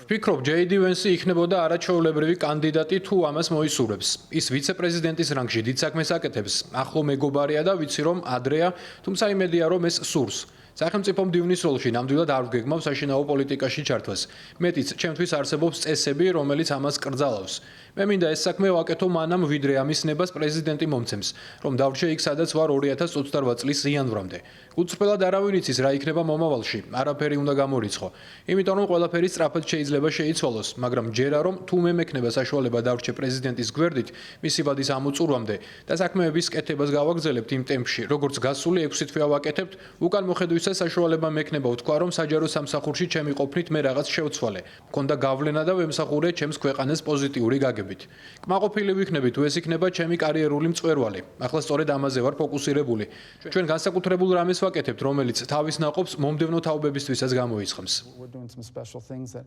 ვფიქრობ, JD Vance იქნებოდა არაჩვეულებრივი კანდიდატი თუ ამას მოისურვებს. ის ვიცე-პრეზიდენტის რანგში დიდ საქმეს აკეთებს. ახლო მეგობარია და ვიცი რომ ადრეა, თუმცა იმედია რომ ეს სურს. სახელმწიფო მდივნის როლში ნამდვილად არ ვგეგმავ საშინაო პოლიტიკაში ჩართვას. მეტიც, ჩემთვის არსებობს წესები, რომელიც ამას კრძალავს. მე მინდა ეს საქმე ვაკეთო მანამ, ვიდრე ამის ნებას პრეზიდენტი მომცემს, რომ დავრჩე იქ, სადაც ვარ 2028 წლის იანვრამდე. უცბელად არავინ იცის რა იქნება მომავალში, არაფერი უნდა გამორიცხო. იმიტომ რომ ყველაფერი სწრაფად შეიძლება შეიცვალოს, მაგრამ ჯერა რომ თუ მე მექნება საშუალება დავრჩე პრეზიდენტის გვერდით, მისი ვადის ამოწურვამდე და საქმეების კეთებას გავაგრძელებთ იმ ტემპში, როგორც გასული 6 თვეა ვაკეთებთ, უკან მოხედვისას საშუალება მექნება ვთქვა, რომ საჯარო სამსახურში ჩემი ყოფნით მე რაღაც შევცვალე. მქონდა გავლენა და ვემსახურე ჩემს ქვეყანას პოზიტიური გაგებით. კმაყოფილი ვიქნები თუ ეს იქნება ჩემი კარიერული მწვერვალი. ახლა სწორედ ამაზე ვარ ფოკუსირებული. ჩვენ განსაკუთრებულ რამეს ვაკეთებთ, რომელიც თავის ნაყოფს მომდევნო თაობებისთვისაც გამოიცხამს.